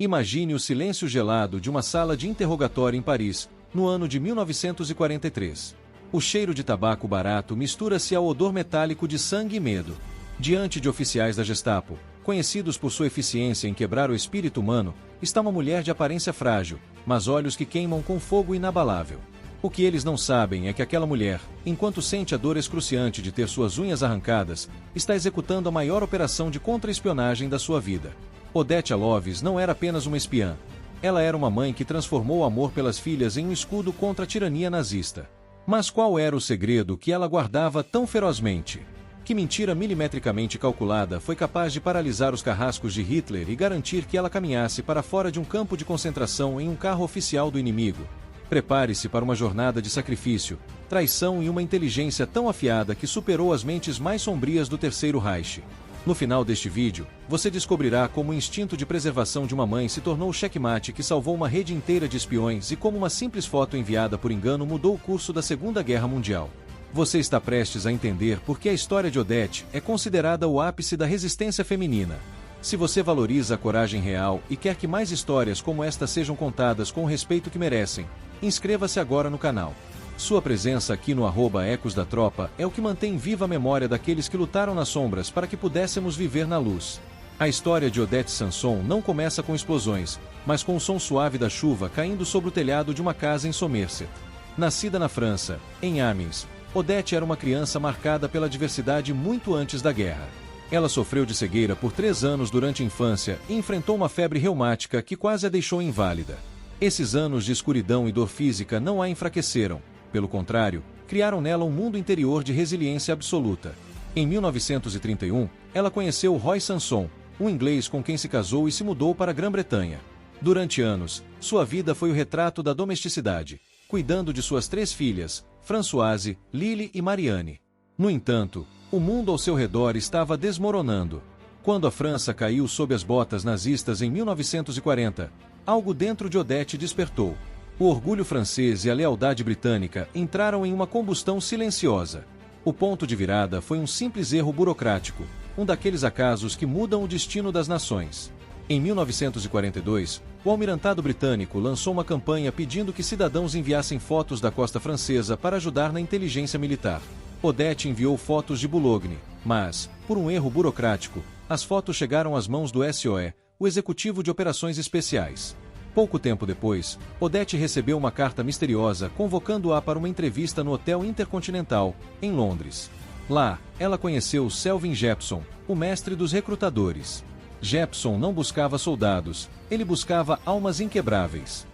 Imagine o silêncio gelado de uma sala de interrogatório em Paris, no ano de 1943. O cheiro de tabaco barato mistura-se ao odor metálico de sangue e medo. Diante de oficiais da Gestapo, conhecidos por sua eficiência em quebrar o espírito humano, está uma mulher de aparência frágil, mas olhos que queimam com fogo inabalável. O que eles não sabem é que aquela mulher, enquanto sente a dor excruciante de ter suas unhas arrancadas, está executando a maior operação de contra-espionagem da sua vida. Odette Aloves não era apenas uma espiã. Ela era uma mãe que transformou o amor pelas filhas em um escudo contra a tirania nazista. Mas qual era o segredo que ela guardava tão ferozmente? Que mentira milimetricamente calculada foi capaz de paralisar os carrascos de Hitler e garantir que ela caminhasse para fora de um campo de concentração em um carro oficial do inimigo? Prepare-se para uma jornada de sacrifício, traição e uma inteligência tão afiada que superou as mentes mais sombrias do Terceiro Reich. No final deste vídeo, você descobrirá como o instinto de preservação de uma mãe se tornou o checkmate que salvou uma rede inteira de espiões e como uma simples foto enviada por engano mudou o curso da Segunda Guerra Mundial. Você está prestes a entender por que a história de Odette é considerada o ápice da resistência feminina. Se você valoriza a coragem real e quer que mais histórias como esta sejam contadas com o respeito que merecem, inscreva-se agora no canal. Sua presença aqui no @Ecos da Tropa é o que mantém viva a memória daqueles que lutaram nas sombras para que pudéssemos viver na luz. A história de Odette Sanson não começa com explosões, mas com o som suave da chuva caindo sobre o telhado de uma casa em Somerset. Nascida na França, em Amiens, Odette era uma criança marcada pela adversidade muito antes da guerra. Ela sofreu de cegueira por 3 anos durante a infância e enfrentou uma febre reumática que quase a deixou inválida. Esses anos de escuridão e dor física não a enfraqueceram. Pelo contrário, criaram nela um mundo interior de resiliência absoluta. Em 1931, ela conheceu Roy Sanson, um inglês com quem se casou e se mudou para a Grã-Bretanha. Durante anos, sua vida foi o retrato da domesticidade, cuidando de suas 3 filhas, Françoise, Lily e Marianne. No entanto, o mundo ao seu redor estava desmoronando. Quando a França caiu sob as botas nazistas em 1940, algo dentro de Odette despertou. O orgulho francês e a lealdade britânica entraram em uma combustão silenciosa. O ponto de virada foi um simples erro burocrático, um daqueles acasos que mudam o destino das nações. Em 1942, o almirantado britânico lançou uma campanha pedindo que cidadãos enviassem fotos da costa francesa para ajudar na inteligência militar. Odette enviou fotos de Boulogne, mas, por um erro burocrático, as fotos chegaram às mãos do SOE, o Executivo de Operações Especiais. Pouco tempo depois, Odette recebeu uma carta misteriosa convocando-a para uma entrevista no Hotel Intercontinental, em Londres. Lá, ela conheceu Selvin Jepson, o mestre dos recrutadores. Jepson não buscava soldados, ele buscava almas inquebráveis.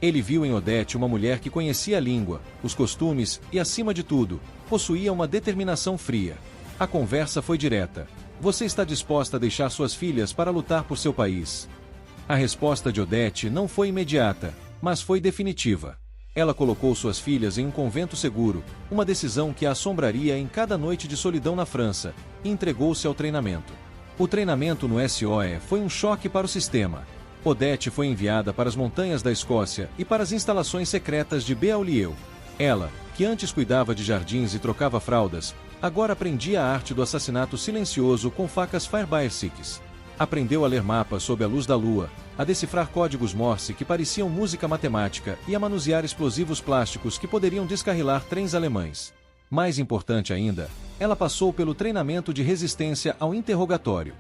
Ele viu em Odette uma mulher que conhecia a língua, os costumes e, acima de tudo, possuía uma determinação fria. A conversa foi direta. Você está disposta a deixar suas filhas para lutar por seu país? A resposta de Odette não foi imediata, mas foi definitiva. Ela colocou suas filhas em um convento seguro, uma decisão que a assombraria em cada noite de solidão na França, e entregou-se ao treinamento. O treinamento no SOE foi um choque para o sistema. Odette foi enviada para as montanhas da Escócia e para as instalações secretas de Beaulieu. Ela, que antes cuidava de jardins e trocava fraldas, agora aprendia a arte do assassinato silencioso com facas Fire-Six. Aprendeu a ler mapas sob a luz da lua, a decifrar códigos Morse que pareciam música matemática e a manusear explosivos plásticos que poderiam descarrilar trens alemães. Mais importante ainda, ela passou pelo treinamento de resistência ao interrogatório.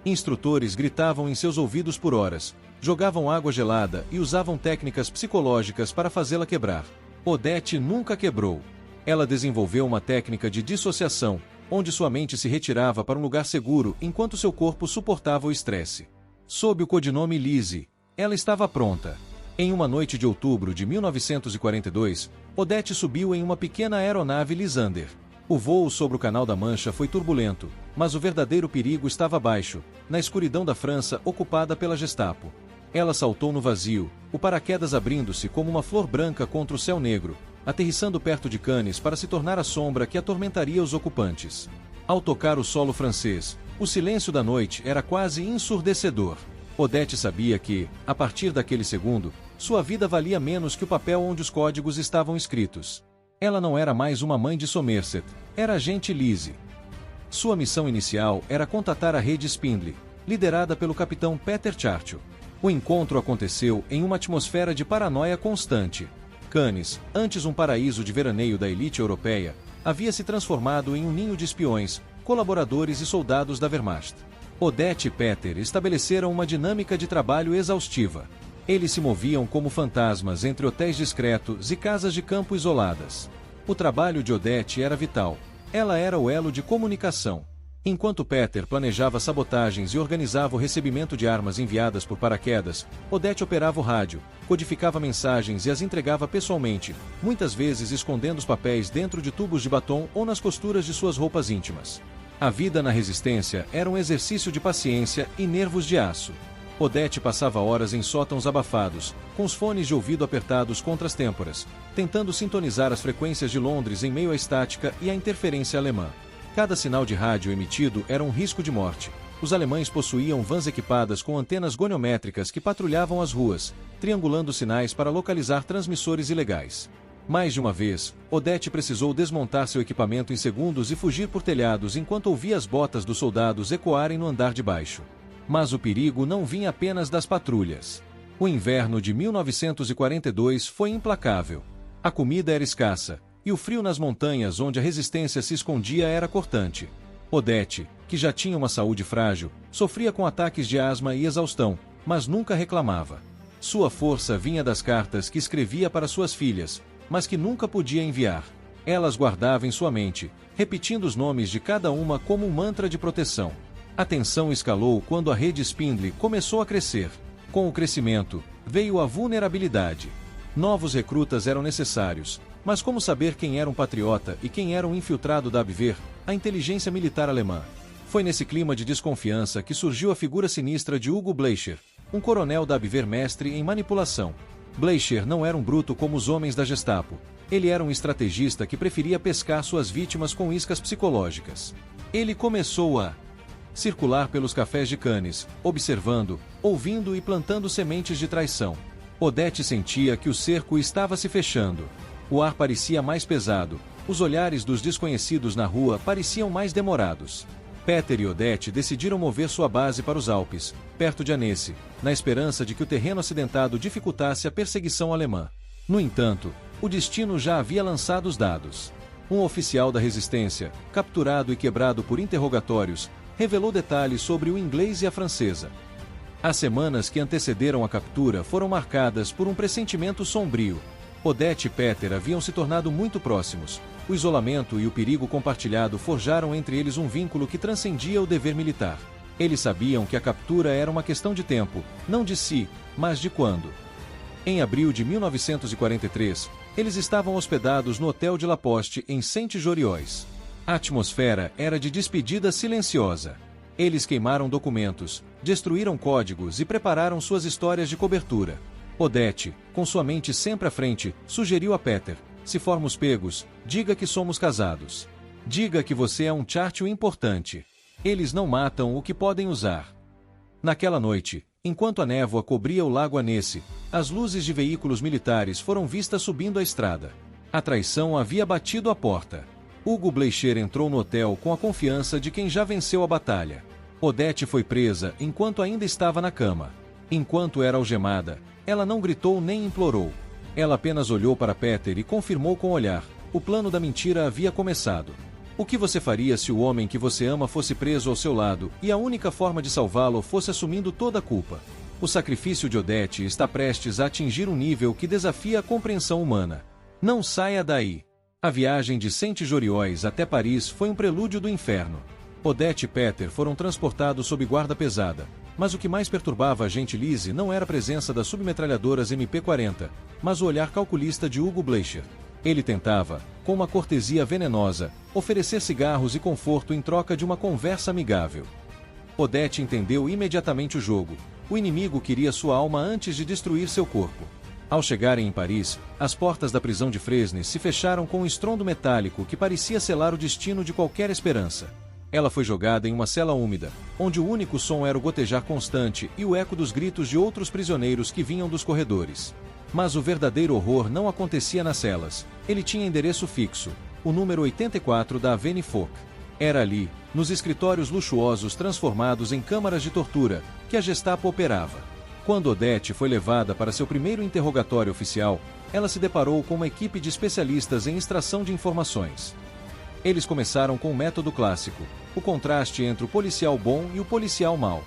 Instrutores gritavam em seus ouvidos por horas, jogavam água gelada e usavam técnicas psicológicas para fazê-la quebrar. Odette nunca quebrou. Ela desenvolveu uma técnica de dissociação, onde sua mente se retirava para um lugar seguro enquanto seu corpo suportava o estresse. Sob o codinome Lizzie, ela estava pronta. Em uma noite de outubro de 1942, Odette subiu em uma pequena aeronave Lysander. O voo sobre o Canal da Mancha foi turbulento, mas o verdadeiro perigo estava abaixo, na escuridão da França ocupada pela Gestapo. Ela saltou no vazio, o paraquedas abrindo-se como uma flor branca contra o céu negro, aterrissando perto de Cannes para se tornar a sombra que atormentaria os ocupantes. Ao tocar o solo francês, o silêncio da noite era quase ensurdecedor. Odette sabia que, a partir daquele segundo, sua vida valia menos que o papel onde os códigos estavam escritos. Ela não era mais uma mãe de Somerset, era a agente Lizzie. Sua missão inicial era contatar a rede Spindle, liderada pelo capitão Peter Churchill. O encontro aconteceu em uma atmosfera de paranoia constante. Cannes, antes um paraíso de veraneio da elite europeia, havia se transformado em um ninho de espiões, colaboradores e soldados da Wehrmacht. Odette e Peter estabeleceram uma dinâmica de trabalho exaustiva. Eles se moviam como fantasmas entre hotéis discretos e casas de campo isoladas. O trabalho de Odette era vital. Ela era o elo de comunicação. Enquanto Peter planejava sabotagens e organizava o recebimento de armas enviadas por paraquedas, Odette operava o rádio, codificava mensagens e as entregava pessoalmente, muitas vezes escondendo os papéis dentro de tubos de batom ou nas costuras de suas roupas íntimas. A vida na resistência era um exercício de paciência e nervos de aço. Odette passava horas em sótãos abafados, com os fones de ouvido apertados contra as têmporas, tentando sintonizar as frequências de Londres em meio à estática e à interferência alemã. Cada sinal de rádio emitido era um risco de morte. Os alemães possuíam vans equipadas com antenas goniométricas que patrulhavam as ruas, triangulando sinais para localizar transmissores ilegais. Mais de uma vez, Odette precisou desmontar seu equipamento em segundos e fugir por telhados enquanto ouvia as botas dos soldados ecoarem no andar de baixo. Mas o perigo não vinha apenas das patrulhas. O inverno de 1942 foi implacável. A comida era escassa, e o frio nas montanhas onde a resistência se escondia era cortante. Odette, que já tinha uma saúde frágil, sofria com ataques de asma e exaustão, mas nunca reclamava. Sua força vinha das cartas que escrevia para suas filhas, mas que nunca podia enviar. Elas guardava em sua mente, repetindo os nomes de cada uma como um mantra de proteção. A tensão escalou quando a rede Spindle começou a crescer. Com o crescimento, veio a vulnerabilidade. Novos recrutas eram necessários, mas como saber quem era um patriota e quem era um infiltrado da Abwehr, a inteligência militar alemã? Foi nesse clima de desconfiança que surgiu a figura sinistra de Hugo Bleicher, um coronel da Abwehr mestre em manipulação. Bleicher não era um bruto como os homens da Gestapo. Ele era um estrategista que preferia pescar suas vítimas com iscas psicológicas. Ele começou a circular pelos cafés de Cannes, observando, ouvindo e plantando sementes de traição. Odette sentia que o cerco estava se fechando. O ar parecia mais pesado, os olhares dos desconhecidos na rua pareciam mais demorados. Peter e Odette decidiram mover sua base para os Alpes, perto de Annecy, na esperança de que o terreno acidentado dificultasse a perseguição alemã. No entanto, o destino já havia lançado os dados. Um oficial da resistência, capturado e quebrado por interrogatórios, revelou detalhes sobre o inglês e a francesa. As semanas que antecederam a captura foram marcadas por um pressentimento sombrio. Odette e Peter haviam se tornado muito próximos. O isolamento e o perigo compartilhado forjaram entre eles um vínculo que transcendia o dever militar. Eles sabiam que a captura era uma questão de tempo, não de se, mas de quando. Em abril de 1943, eles estavam hospedados no Hotel de La Poste, em Saint-Joriois. A atmosfera era de despedida silenciosa. Eles queimaram documentos, destruíram códigos e prepararam suas histórias de cobertura. Odette, com sua mente sempre à frente, sugeriu a Peter: se formos pegos, diga que somos casados. Diga que você é um Churchill importante. Eles não matam o que podem usar. Naquela noite, enquanto a névoa cobria o lago Annecy, as luzes de veículos militares foram vistas subindo a estrada. A traição havia batido a porta. Hugo Bleicher entrou no hotel com a confiança de quem já venceu a batalha. Odette foi presa enquanto ainda estava na cama. Enquanto era algemada, ela não gritou nem implorou. Ela apenas olhou para Peter e confirmou com o olhar: o plano da mentira havia começado. O que você faria se o homem que você ama fosse preso ao seu lado e a única forma de salvá-lo fosse assumindo toda a culpa? O sacrifício de Odette está prestes a atingir um nível que desafia a compreensão humana. Não saia daí. A viagem de Saint-Joriois até Paris foi um prelúdio do inferno. Odette e Peter foram transportados sob guarda pesada, mas o que mais perturbava a agente Lise não era a presença das submetralhadoras MP-40, mas o olhar calculista de Hugo Bleicher. Ele tentava, com uma cortesia venenosa, oferecer cigarros e conforto em troca de uma conversa amigável. Odette entendeu imediatamente o jogo. O inimigo queria sua alma antes de destruir seu corpo. Ao chegarem em Paris, as portas da prisão de Fresnes se fecharam com um estrondo metálico que parecia selar o destino de qualquer esperança. Ela foi jogada em uma cela úmida, onde o único som era o gotejar constante e o eco dos gritos de outros prisioneiros que vinham dos corredores. Mas o verdadeiro horror não acontecia nas celas. Ele tinha endereço fixo, o número 84 da Avenue Foch. Era ali, nos escritórios luxuosos transformados em câmaras de tortura, que a Gestapo operava. Quando Odete foi levada para seu primeiro interrogatório oficial, ela se deparou com uma equipe de especialistas em extração de informações. Eles começaram com o método clássico, o contraste entre o policial bom e o policial mau.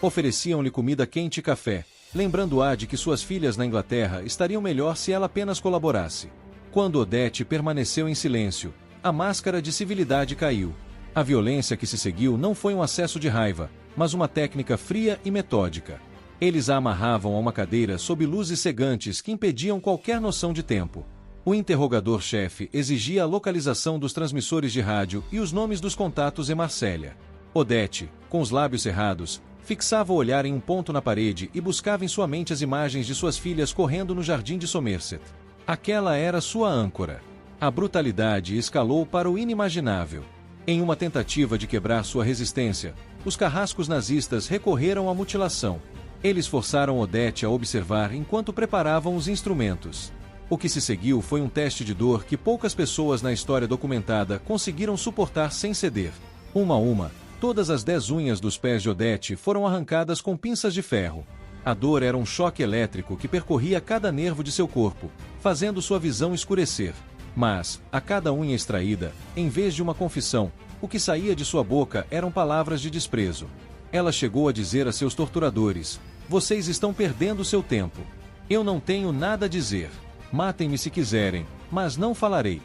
Ofereciam-lhe comida quente e café, lembrando-a de que suas filhas na Inglaterra estariam melhor se ela apenas colaborasse. Quando Odete permaneceu em silêncio, a máscara de civilidade caiu. A violência que se seguiu não foi um acesso de raiva, mas uma técnica fria e metódica. Eles a amarravam a uma cadeira sob luzes cegantes que impediam qualquer noção de tempo. O interrogador-chefe exigia a localização dos transmissores de rádio e os nomes dos contatos em Marsella. Odete, com os lábios cerrados, fixava o olhar em um ponto na parede e buscava em sua mente as imagens de suas filhas correndo no jardim de Somerset. Aquela era sua âncora. A brutalidade escalou para o inimaginável. Em uma tentativa de quebrar sua resistência, os carrascos nazistas recorreram à mutilação. Eles forçaram Odete a observar enquanto preparavam os instrumentos. O que se seguiu foi um teste de dor que poucas pessoas na história documentada conseguiram suportar sem ceder. Uma a uma, todas as 10 unhas dos pés de Odete foram arrancadas com pinças de ferro. A dor era um choque elétrico que percorria cada nervo de seu corpo, fazendo sua visão escurecer. Mas, a cada unha extraída, em vez de uma confissão, o que saía de sua boca eram palavras de desprezo. Ela chegou a dizer a seus torturadores: "Vocês estão perdendo seu tempo. Eu não tenho nada a dizer. Matem-me se quiserem, mas não falarei."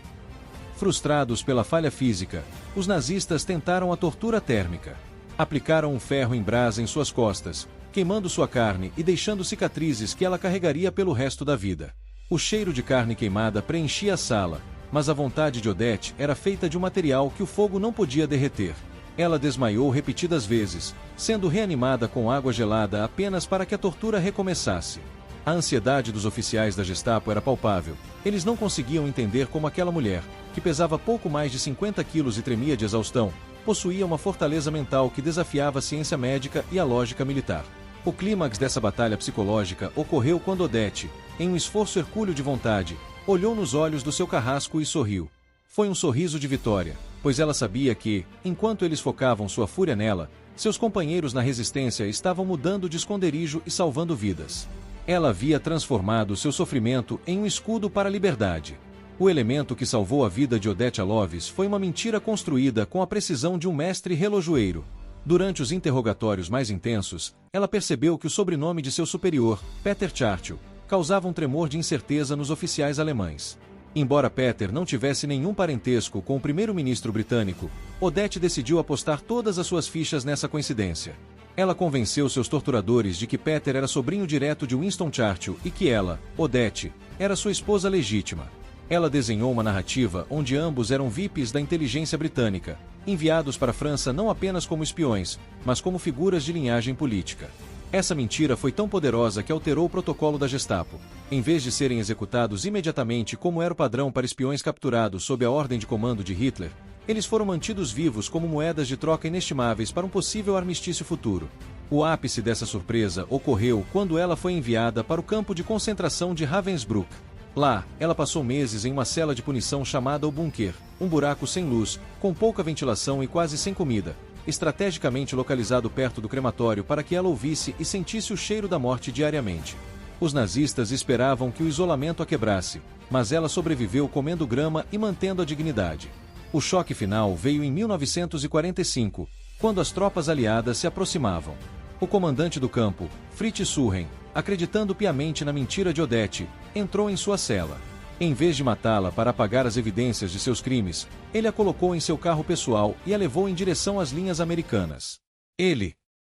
Frustrados pela falha física, os nazistas tentaram a tortura térmica. Aplicaram um ferro em brasa em suas costas, queimando sua carne e deixando cicatrizes que ela carregaria pelo resto da vida. O cheiro de carne queimada preenchia a sala, mas a vontade de Odete era feita de um material que o fogo não podia derreter. Ela desmaiou repetidas vezes, sendo reanimada com água gelada apenas para que a tortura recomeçasse. A ansiedade dos oficiais da Gestapo era palpável. Eles não conseguiam entender como aquela mulher, que pesava pouco mais de 50 quilos e tremia de exaustão, possuía uma fortaleza mental que desafiava a ciência médica e a lógica militar. O clímax dessa batalha psicológica ocorreu quando Odete, em um esforço hercúleo de vontade, olhou nos olhos do seu carrasco e sorriu. Foi um sorriso de vitória, pois ela sabia que, enquanto eles focavam sua fúria nela, seus companheiros na resistência estavam mudando de esconderijo e salvando vidas. Ela havia transformado seu sofrimento em um escudo para a liberdade. O elemento que salvou a vida de Odete Aloves foi uma mentira construída com a precisão de um mestre relojoeiro. Durante os interrogatórios mais intensos, ela percebeu que o sobrenome de seu superior, Peter Churchill, causava um tremor de incerteza nos oficiais alemães. Embora Peter não tivesse nenhum parentesco com o primeiro-ministro britânico, Odete decidiu apostar todas as suas fichas nessa coincidência. Ela convenceu seus torturadores de que Peter era sobrinho direto de Winston Churchill e que ela, Odete, era sua esposa legítima. Ela desenhou uma narrativa onde ambos eram VIPs da inteligência britânica, enviados para a França não apenas como espiões, mas como figuras de linhagem política. Essa mentira foi tão poderosa que alterou o protocolo da Gestapo. Em vez de serem executados imediatamente como era o padrão para espiões capturados sob a ordem de comando de Hitler, eles foram mantidos vivos como moedas de troca inestimáveis para um possível armistício futuro. O ápice dessa surpresa ocorreu quando ela foi enviada para o campo de concentração de Ravensbrück. Lá, ela passou meses em uma cela de punição chamada o Bunker, um buraco sem luz, com pouca ventilação e quase sem comida, estrategicamente localizado perto do crematório para que ela ouvisse e sentisse o cheiro da morte diariamente. Os nazistas esperavam que o isolamento a quebrasse, mas ela sobreviveu comendo grama e mantendo a dignidade. O choque final veio em 1945, quando as tropas aliadas se aproximavam. O comandante do campo, Fritz Surren, acreditando piamente na mentira de Odete, entrou em sua cela. Em vez de matá-la para apagar as evidências de seus crimes, ele a colocou em seu carro pessoal e a levou em direção às linhas americanas. Ele,